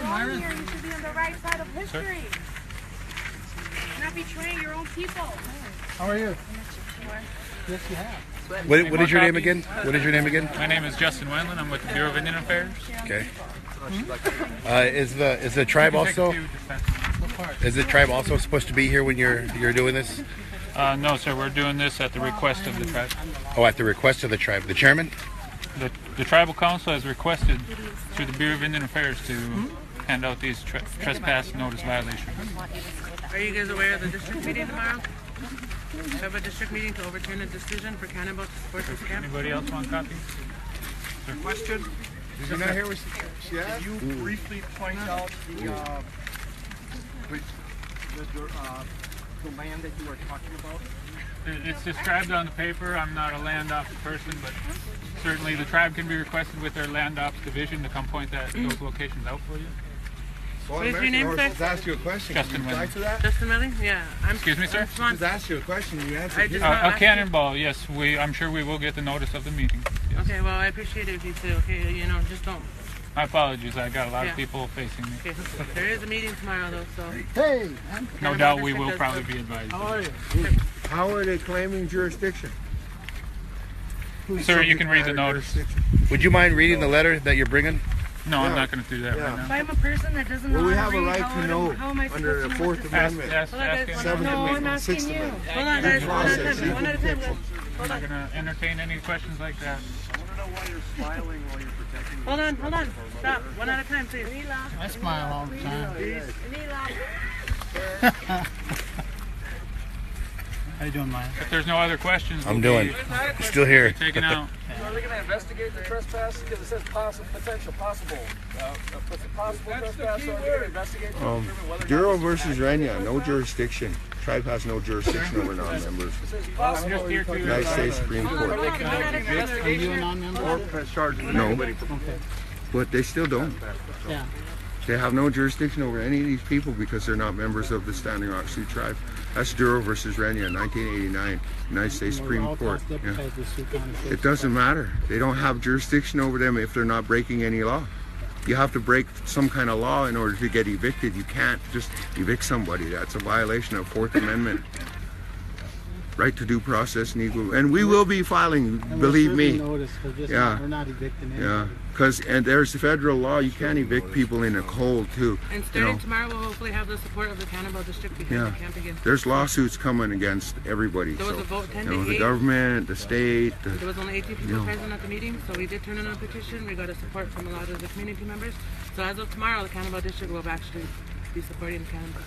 Myron, you should be on the right side of history. Not betraying your own people. How are you? Yes, you have. What is your name again? What is your name again? My name is Justin Wendland. I'm with the Bureau of Indian Affairs. Okay. Is the tribe also? Is the tribe also supposed to be here when you're doing this? No, sir. We're doing this at the request of the tribe. Oh, at the request of the tribe. The chairman? The tribal council has requested through the Bureau of Indian Affairs to hand out these trespass notice violations. Are you guys aware of the district meeting tomorrow? We have a district meeting to overturn a decision for Cannabis to support this camp. Anybody else want copies? Their question? Did you not hear what she asked? Can you briefly point out the land that you were talking about? It's described on the paper. I'm not a land ops person, but certainly the tribe can be requested with their land ops division to come point those locations out for you. What is your name, sir? Just asked you a question. Justin Can you reply Wendland. to that? Justin Millie? Yeah. Excuse me, sir? I'm Just asked you a question. You answered. I just- A cannonball, yes. I'm sure we will get the notice of the meeting. Yes. Okay, well, I appreciate it if you say, okay, you know, just don't. My apologies. I got a lot Yeah. of people facing me. Okay, there is a meeting tomorrow, though, so. Hey, man. No doubt we will probably be advised. How are you? How are they claiming jurisdiction? Sir, you can read the notice. Would you mind reading the letter that you're bringing? No, I'm not going to do that right If now. I'm a person that doesn't know Well, we how have to a read, right to know how am I under the supposed to know what Fourth this is? Amendment, Ask guys, him. Seventh No, I'm Amendment, asking Sixth you. Amendment. Hold on, guys. One at a Process. time. One at a time, guys. I'm not going to entertain any questions like that. I want to know why you're smiling while you're protecting. Hold on. Stop. One at a time, please. I smile all the time. How you doing, Maya? If there's no other questions, I'm we'll doing. be Still here. taken out. So are they going to investigate the trespass? Because it says possible, potential, possible. Possible trespass, so are they going to investigate to determine whether or Duro not versus Renya, no jurisdiction. Tribe has no jurisdiction over non-members. it says I'm possible? just here to United States Supreme Court. Are they conducting an investigation? No, but they still don't. Yeah. They have no jurisdiction over any of these people because they're not members of the Standing Rock Sioux Tribe. That's Duro versus Renya, 1989, United States Supreme Court. Yeah. It doesn't matter. They don't have jurisdiction over them if they're not breaking any law. You have to break some kind of law in order to get evicted. You can't just evict somebody. That's a violation of Fourth Amendment. Right to due process and equal. And we will be filing, believe me. Yeah. We're not evicting anybody. Yeah, and there's federal law. You can't evict people in a cold too. And You starting know, tomorrow, we'll hopefully have the support of the Cannabis District behind Yeah. the camp again. there's lawsuits coming against everybody. There was So, a vote 10 you know, to the 8. government, the state. There was only 18 people Yeah. present at the meeting, so we did turn in a petition. We got a support from a lot of the community members. So as of tomorrow, the Cannabis District will actually be supporting cannabis.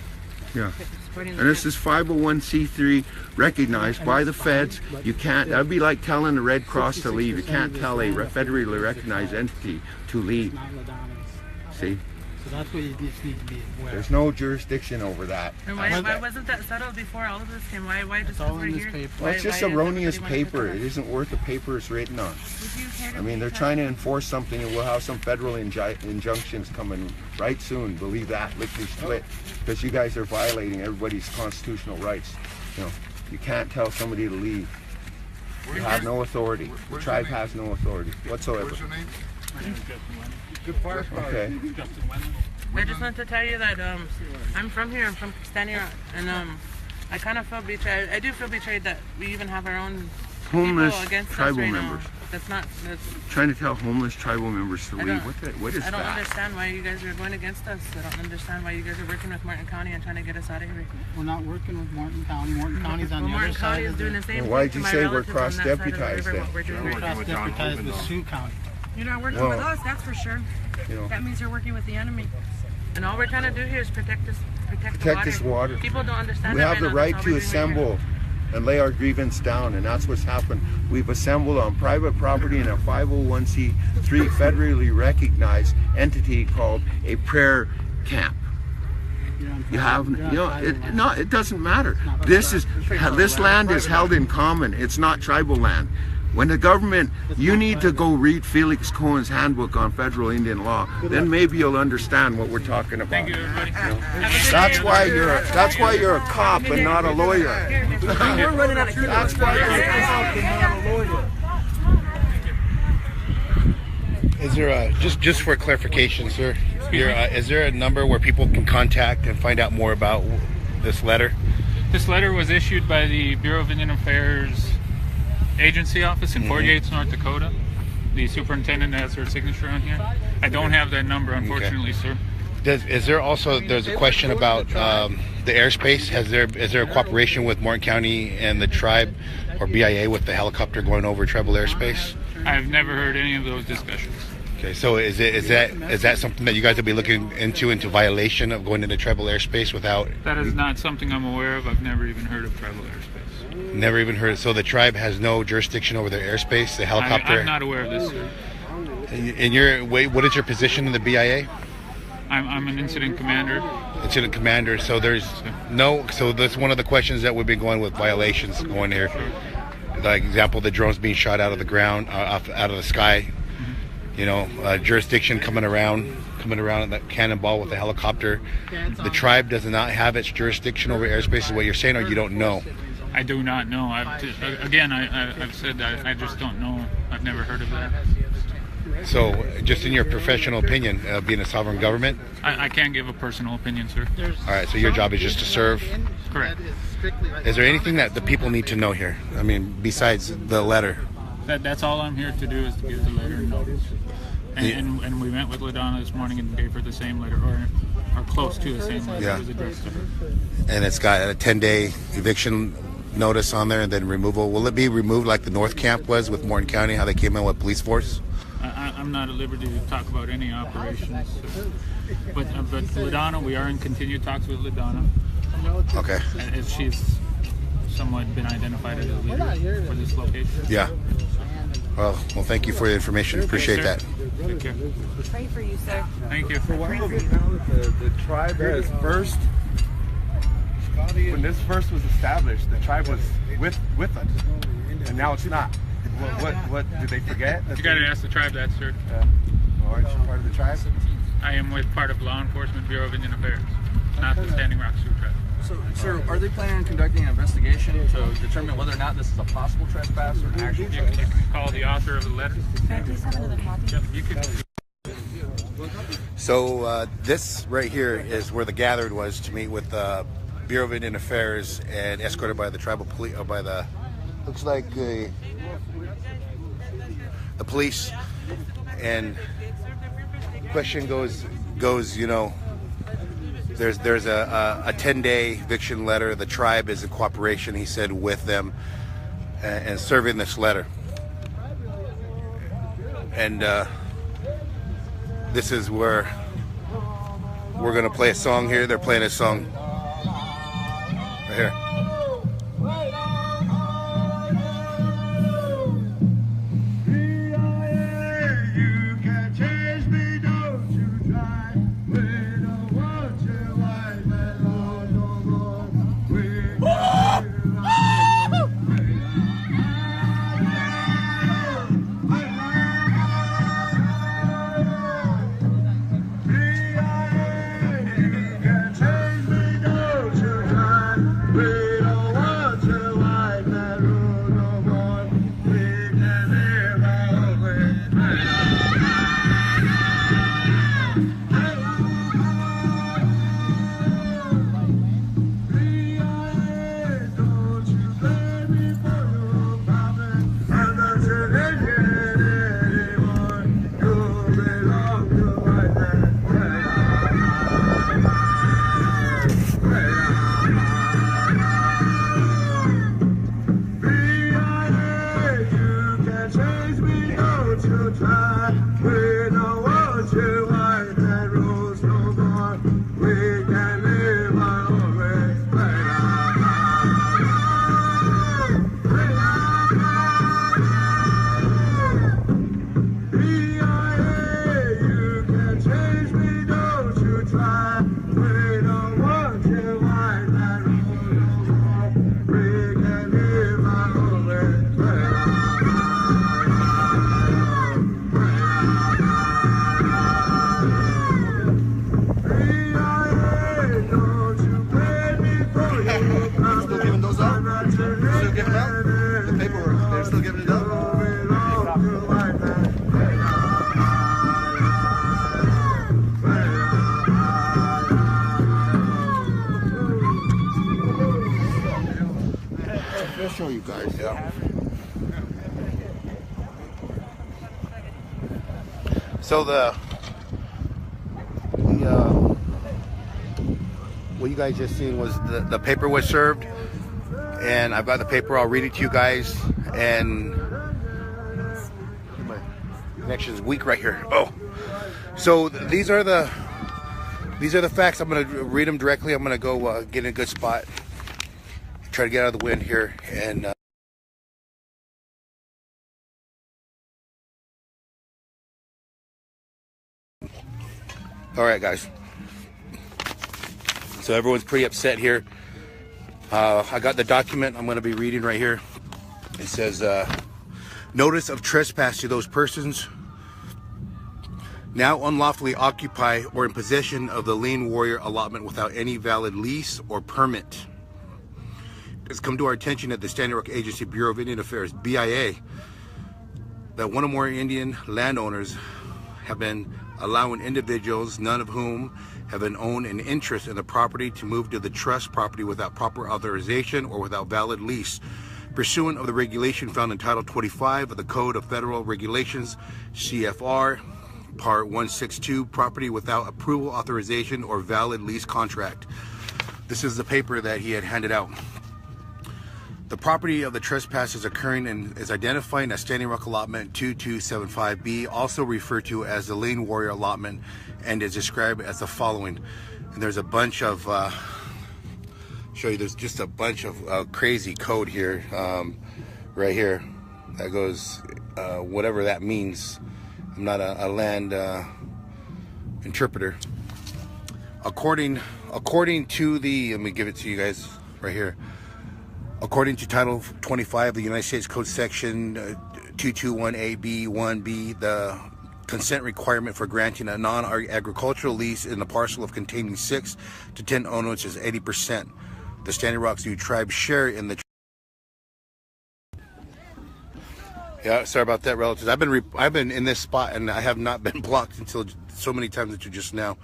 Yeah. Supporting the And this camp. is 501c3 recognized by the feds. You can't, that'd be like telling the Red Cross to leave. You can't tell a federally recognized entity to leave. Not Ladonna's. See, So that's what you just need to be aware there's of. no jurisdiction over that. And why wasn't that settled before all of this came? Why just It's all because we're in this here? paper. Well, it's just why erroneous everybody wanted to paper. come It isn't worth the paper it's written on. Would you care to I mean, they're please trying to enforce something, and we'll have some federal injunctions coming right soon. Believe that, lickety split, because you guys are violating everybody's constitutional rights. You know, you can't tell somebody to leave. You have no authority. The tribe has no authority whatsoever. What's your name? My name is Justin Wendland. Good fire Okay. Justin Wendland. I just want to tell you that I'm from here. I'm from Standing Rock, and I kind of feel betrayed. I do feel betrayed that we even have our own Homeless people against tribal us right members. now. That's Trying to tell homeless tribal members to I leave. don't- What is I don't that? understand why you guys are going against us. I don't understand why you guys are working with Martin County and trying to get us out of here. We're not working with Martin County. Martin County's on Well, the Martin other County side is of doing the... the same Well, why'd thing you to say my we're relatives on that side of the cross-deputized river, then? what we're doing right now. Cross-deputized with Sioux County. You're not working Well, with us, that's for sure. You know, That means you're working with the enemy. And all we're trying to do here is protect the this water. People don't understand we that have the now. right That's all to we're doing right here. assemble and lay our grievance down, and that's what's happened. We've assembled on private property in a 501c3 federally recognized entity called a prayer camp. You have, it doesn't matter. This land is held in common. It's not tribal land. When the government, you need to go read Felix Cohen's handbook on federal Indian law. Then maybe you'll understand what we're talking about. Thank you, everybody. That's why you're a cop and not a lawyer. We're running out of time. That's why you're a cop and not a lawyer. Is there a just for clarification, sir? Is there a number where people can contact and find out more about this letter? This letter was issued by the Bureau of Indian Affairs agency office in Fort Yates, North Dakota. The superintendent has her signature on here. I don't have that number, unfortunately, sir. Is there also, there's a question about the airspace? Is there a cooperation with Morton County and the tribe or BIA with the helicopter going over tribal airspace? I've never heard any of those discussions. Okay, so is that something that you guys will be looking into violation of going into tribal airspace without? That is not something I'm aware of. I've never even heard of tribal airspace. Never even heard. So the tribe has no jurisdiction over their airspace. The helicopter. I'm not aware of this, sir. What is your position in the BIA? I'm an incident commander. Incident commander. So there's no. So that's one of the questions that we've been going with violations going here. Like example, the drones being shot out of the ground, out of the sky. You know, jurisdiction coming around in that cannonball with the helicopter. The tribe does not have its jurisdiction over airspace, is what you're saying, or you don't know? I do not know. I've said that I just don't know. I've never heard of that. So, just in your professional opinion, being a sovereign government? I can't give a personal opinion, sir. All right, so your job is just to serve? Correct. Is there anything that the people need to know here? I mean, besides the letter? That's all I'm here to do is to give the letter and notice. And we met with LaDonna this morning and gave her the same letter, or close to the same letter that was addressed to her. And it's got a 10-day eviction notice on there and then removal. Will it be removed like the North Camp was with Morton County, how they came in with police force? I'm not at liberty to talk about any operations. But LaDonna, we are in continued talks with LaDonna. Okay. As she's somewhat been identified as a leader for this location. Yeah. Well, thank you for the information. Appreciate that. Take care. Pray for you, sir. Thank you. The tribe has first, when this first was established, the tribe was with us, and now it's not. What did they forget? You got to ask the tribe that, sir. Aren't you part of the tribe? I am with part of Law Enforcement Bureau of Indian Affairs, not the Standing Rock Sioux tribe. So, sir, are they planning on conducting an investigation to determine whether or not this is a possible trespass or an actual You trespass? can call the author of the letter. Can I please have another copy? Yep, you can. So this right here is where the gathered was to meet with the Bureau of Indian Affairs and escorted by the tribal police, by the, looks like the police. And question goes, you know, there's a 10-day eviction letter. The tribe is in cooperation, he said, with them and serving this letter. And this is where we're gonna play a song here. They're playing a song right here. Well, show you guys. Yeah. So what you guys just seen was the paper was served, and I've got the paper. I'll read it to you guys. And my connection's weak right here. Oh, so these are the facts. I'm gonna read them directly. I'm gonna go get in a good spot, try to get out of the wind here, and all right, guys. So everyone's pretty upset here. I got the document I'm going to be reading right here. It says, notice of trespass to those persons now unlawfully occupy or in possession of the Lane Warrior allotment without any valid lease or permit. It's come to our attention at the Standing Rock Agency Bureau of Indian Affairs, BIA, that one or more Indian landowners have been allowing individuals, none of whom have an own an interest in the property, to move to the trust property without proper authorization or without valid lease, pursuant of the regulation found in Title 25 of the Code of Federal Regulations, CFR, Part 162, property without approval, authorization, or valid lease contract. This is the paper that he had handed out. The property of the trespass is occurring and is identifying as Standing Rock Allotment 2275B, also referred to as the Lane Warrior Allotment, and is described as the following. And there's a bunch of, show you, there's just a bunch of crazy code here, right here, that goes, whatever that means. I'm not a land interpreter. According to the, let me give it to you guys right here. According to Title 25 of the United States Code Section 221A(b)(1)(b), the consent requirement for granting a non-agricultural lease in the parcel of containing 6 to 10 owners is 80%. The Standing Rock Sioux tribe share in the. Yeah, sorry about that, relatives. I've been in this spot and I have not been blocked until so many times until just now.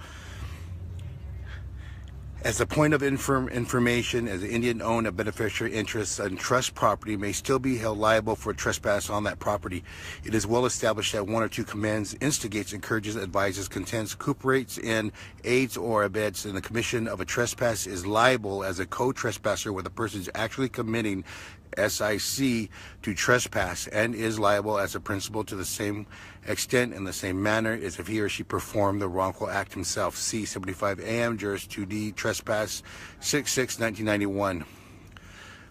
As a point of information, as an Indian-owned beneficiary interests and trust property may still be held liable for trespass on that property. It is well established that one or two commands, instigates, encourages, advises, contends, cooperates in, aids, or abets in the commission of a trespass is liable as a co-trespasser where the person is actually committing SIC to trespass, and is liable as a principal to the same extent in the same manner as if he or she performed the wrongful act himself. C 75 AM, Juris 2D, Trespass 6/6/1991.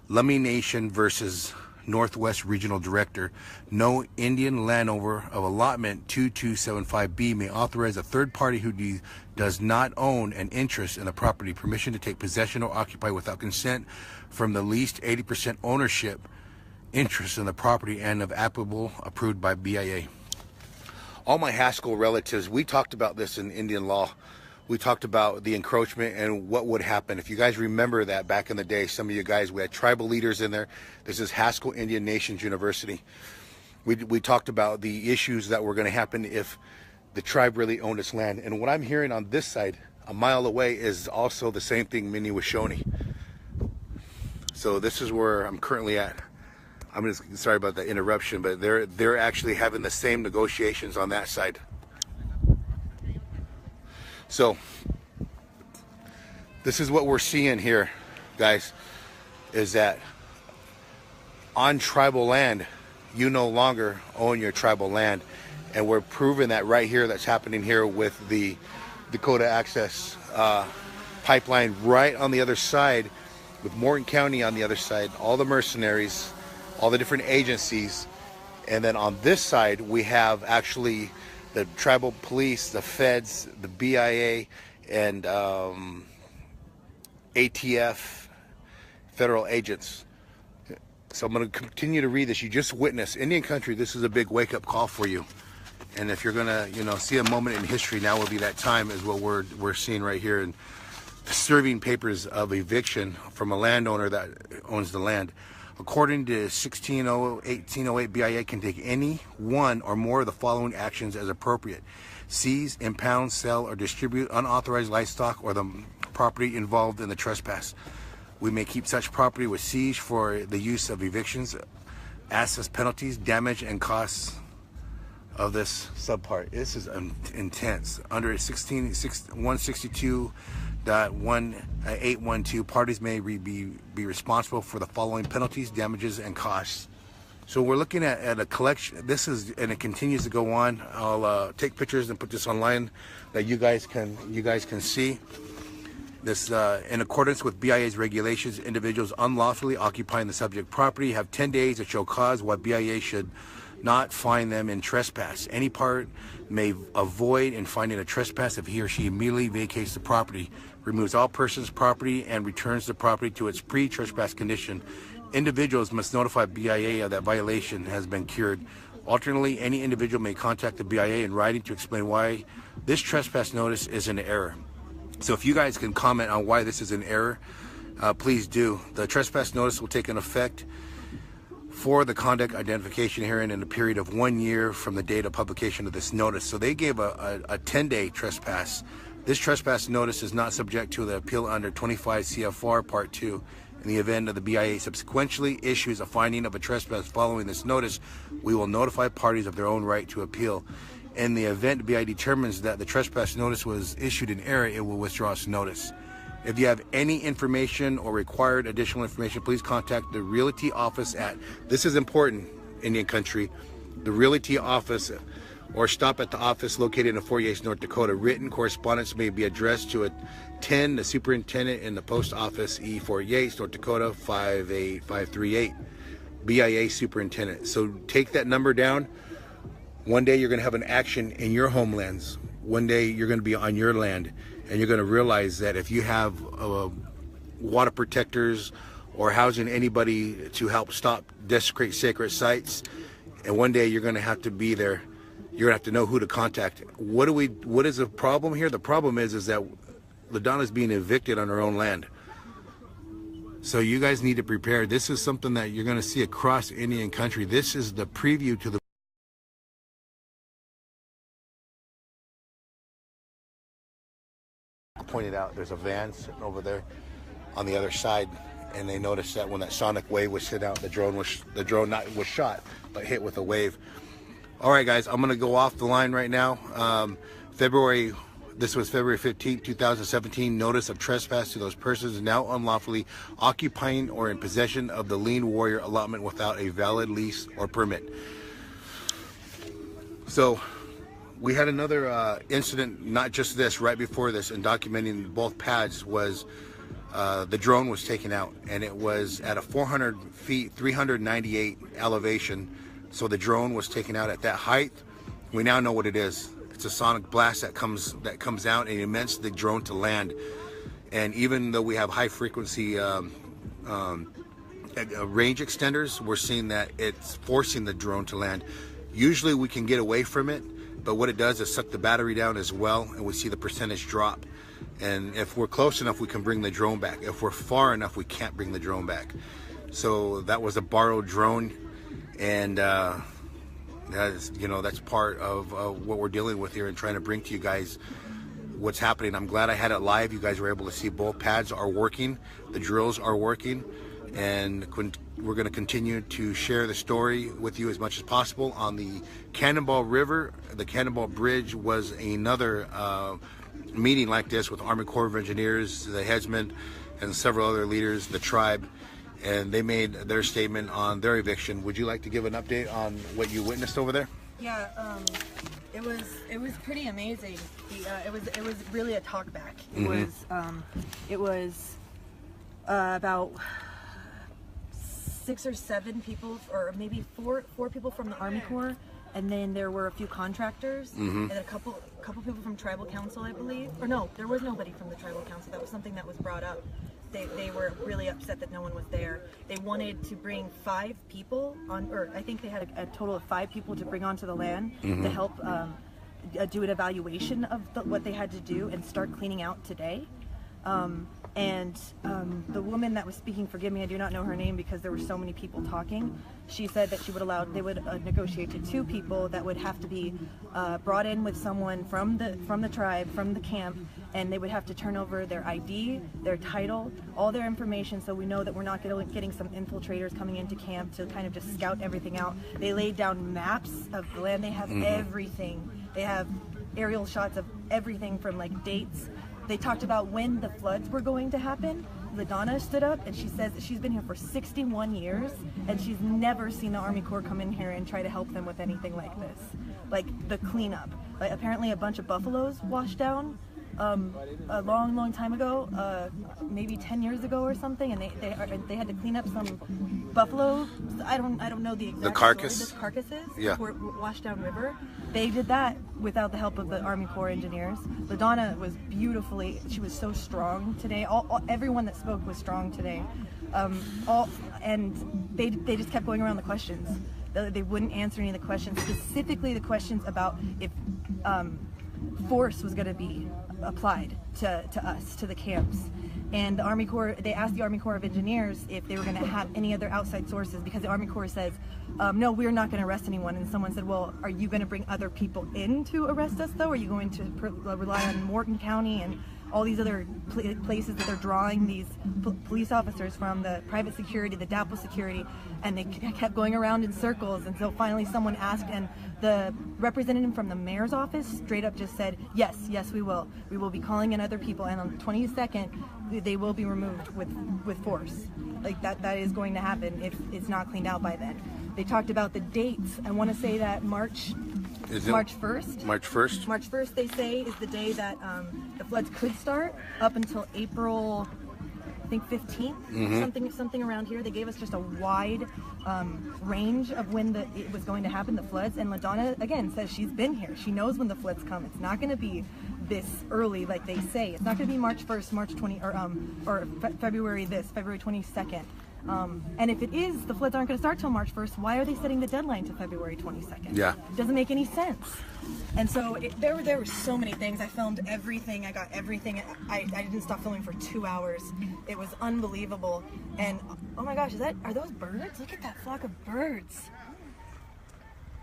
Lummi Nation versus Northwest Regional Director. No Indian landowner of allotment 2275B may authorize a third party who does not own an interest in the property permission to take possession or occupy without consent from the least 80% ownership interest in the property and of applicable approved by BIA. All my Haskell relatives, we talked about this in Indian law. We talked about the encroachment and what would happen. If you guys remember that back in the day, some of you guys, we had tribal leaders in there. This is Haskell Indian Nations University. We talked about the issues that were going to happen if the tribe really owned its land. And what I'm hearing on this side, a mile away, is also the same thing Minnewassani. So this is where I'm currently at. I'm just sorry about the interruption, but they're actually having the same negotiations on that side. So this is what we're seeing here, guys, is that on tribal land, you no longer own your tribal land. And we're proving that right here. That's happening here with the Dakota Access pipeline right on the other side, with Morton County on the other side, all the mercenaries, all the different agencies. And then on this side, we have actually the tribal police, the feds, the BIA, and ATF, federal agents. So I'm going to continue to read this. You just witnessed Indian country. This is a big wake-up call for you. And if you're going to, see a moment in history, now will be that time, is what we're seeing right here. And serving papers of eviction from a landowner that owns the land. According to 1808, BIA can take any one or more of the following actions as appropriate: seize, impound, sell, or distribute unauthorized livestock or the property involved in the trespass. We may keep such property with siege for the use of evictions, access penalties, damage, and costs of this subpart. This is intense. Under 162.1812, parties may be responsible for the following penalties, damages, and costs. So we're looking at a collection. This is, and it continues to go on. I'll take pictures and put this online that you guys can see. This, in accordance with BIA's regulations, individuals unlawfully occupying the subject property have 10 days to show cause why BIA should not fine them in trespass. Any part may avoid in finding a trespass if he or she immediately vacates the property, removes all persons' property, and returns the property to its pre-trespass condition. Individuals must notify BIA that violation has been cured. Alternately, any individual may contact the BIA in writing to explain why this trespass notice is an error. So if you guys can comment on why this is an error, please do. The trespass notice will take an effect for the conduct identification hearing in a period of 1 year from the date of publication of this notice. So they gave a 10-day trespass. This trespass notice is not subject to the appeal under 25 CFR Part 2. In the event of the BIA subsequently issues a finding of a trespass following this notice, we will notify parties of their own right to appeal. In the event the BIA determines that the trespass notice was issued in error, it will withdraw its notice. If you have any information or required additional information, please contact the Realty Office at, this is important, Indian Country, the Realty Office, or stop at the office located in Fort Yates, North Dakota. Written correspondence may be addressed to 10, the Superintendent in the Post Office, E. Fort Yates, North Dakota, 58538. BIA Superintendent. So take that number down. One day you're going to have an action in your homelands. One day you're going to be on your land, and you're going to realize that if you have water protectors or housing anybody to help stop desecrate sacred sites, and one day you're going to have to be there. You're going to have to know who to contact. What is the problem here? The problem is that LaDonna is being evicted on her own land. So you guys need to prepare. This is something that you're going to see across Indian Country. This is the preview to the pointed out. There's a van sitting over there on the other side, and they noticed that when that sonic wave was sent out, the drone was shot but hit with a wave. All right, guys, I'm gonna go off the line right now. This was February 15, 2017. Notice of trespass to those persons now unlawfully occupying or in possession of the Lien Warrior allotment without a valid lease or permit. So we had another incident, not just this, right before this, and documenting both pads was the drone was taken out, and it was at a 400 feet, 398 elevation. So the drone was taken out at that height. We now know what it is. It's a sonic blast that comes out and immense the drone to land. And even though we have high frequency range extenders, we're seeing that it's forcing the drone to land. Usually we can get away from it, but what it does is suck the battery down as well, and we see the percentage drop. And if we're close enough, we can bring the drone back. If we're far enough, we can't bring the drone back. So that was a borrowed drone, and that's part of what we're dealing with here and trying to bring to you guys what's happening. I'm glad I had it live. You guys were able to see both pads are working, the drills are working, and we're going to continue to share the story with you as much as possible. On the Cannonball River, the Cannonball Bridge was another meeting like this with Army Corps of Engineers, the headsmen, and several other leaders, the tribe, and they made their statement on their eviction. Would you like to give an update on what you witnessed over there? Yeah, it was pretty amazing. It was really a talkback. It was about 6 or 7 people, or maybe four people from the Army Corps, and then there were a few contractors and a couple people from Tribal Council, I believe. Or no, there was nobody from the Tribal Council. That was something that was brought up. They were really upset that no one was there. They wanted to bring 5 people on, or I think they had a total of 5 people to bring onto the land to help do an evaluation of what they had to do and start cleaning out today. The woman that was speaking, forgive me, I do not know her name because there were so many people talking. She said that they would negotiate to 2 people that would have to be brought in with someone from the tribe, from the camp, and they would have to turn over their ID, their title, all their information, so we know that we're not getting some infiltrators coming into camp to kind of just scout everything out. They laid down maps of the land. They have everything. They have aerial shots of everything from like dates. They talked about when the floods were going to happen. LaDonna stood up and she says that she's been here for 61 years and she's never seen the Army Corps come in here and try to help them with anything like this. Like the cleanup. Like apparently a bunch of buffaloes washed down a long time ago, maybe 10 years ago or something, and they had to clean up some buffalo. I don't know the exact carcasses. Yeah. Were washed down river. They did that without the help of the Army Corps engineers. LaDonna was she was so strong today. Everyone that spoke was strong today. And they just kept going around the questions. They wouldn't answer any of the questions, specifically the questions about if force was going to be applied to us, to the camps. And the Army Corps, they asked the Army Corps of Engineers if they were going to have any other outside sources, because the Army Corps says, no, we're not going to arrest anyone. And someone said, well, are you going to bring other people in to arrest us, though? Are you going to rely on Morton County and all these other places that they're drawing these police officers from, the private security, the DAPL security? And they kept going around in circles until finally someone asked, and the representative from the mayor's office straight up just said, yes, we will. We will be calling in other people, and on the 22nd, they will be removed with force. Like that is going to happen if it's not cleaned out by then. They talked about the dates. I want to say that March 1st. March 1st? March 1st, they say, is the day that the floods could start, up until April, I think 15th, something around here. They gave us just a wide range of when it was going to happen, the floods. And LaDonna, again, says she's been here. She knows when the floods come. It's not going to be this early like they say. It's not going to be March 1st, March 20, or February 22nd. And if it is, the floods aren't going to start till March 1st, why are they setting the deadline to February 22nd? Yeah. It doesn't make any sense. And so there were so many things. I filmed everything. I got everything. I didn't stop filming for 2 hours. It was unbelievable. And oh my gosh, are those birds? Look at that flock of birds.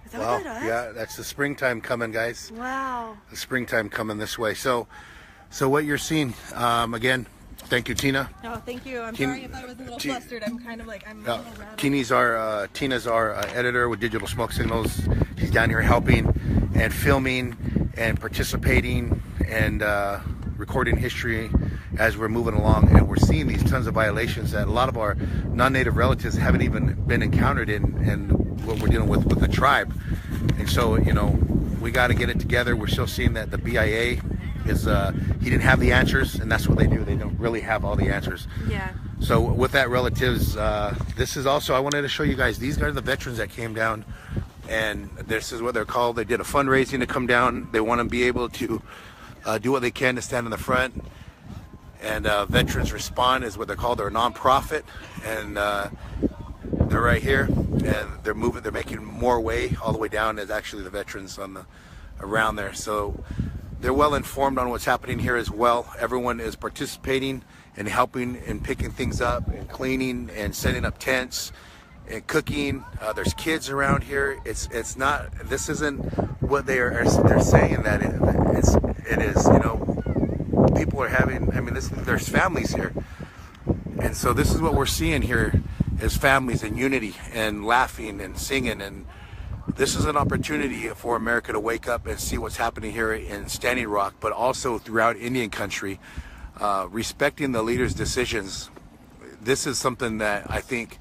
Is that what that is? Yeah, that's the springtime coming, guys. Wow. The springtime coming this way. So what you're seeing, again, thank you, Tina. No, thank you. I'm sorry if I was a little flustered. I'm kind of like, I'm a little rattled. Tina's our editor with Digital Smoke Signals. She's down here helping and filming and participating and recording history as we're moving along. And we're seeing these tons of violations that a lot of our non-native relatives haven't even been encountered in what we're dealing with the tribe. And so, we got to get it together. We're still seeing that the BIA is, he didn't have the answers, and that's what they do. They don't really have all the answers. Yeah. So with that, relatives, this is also, I wanted to show you guys, these are the veterans that came down, and this is what they're called. They did a fundraising to come down. They want to be able to do what they can to stand in the front. And Veterans Respond is what they're called. They're a non-profit, and they're right here, and they're moving. They're making more way all the way down. As actually the veterans around there. So they're well informed on what's happening here as well. Everyone is participating and helping and picking things up and cleaning and setting up tents and cooking. There's kids around here. It's not. This isn't what they're saying that it is. People are having. I mean, there's families here, and so this is what we're seeing here is families and unity and laughing and singing. And this is an opportunity for America to wake up and see what's happening here in Standing Rock, but also throughout Indian country, respecting the leaders' decisions. This is something that I think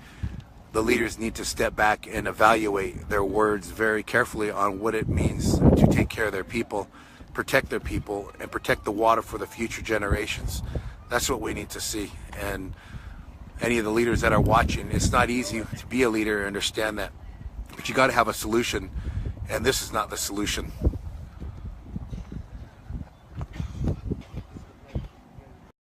the leaders need to step back and evaluate their words very carefully on what it means to take care of their people, protect their people, and protect the water for the future generations. That's what we need to see. And any of the leaders that are watching, it's not easy to be a leader and understand that. But you got to have a solution, and this is not the solution.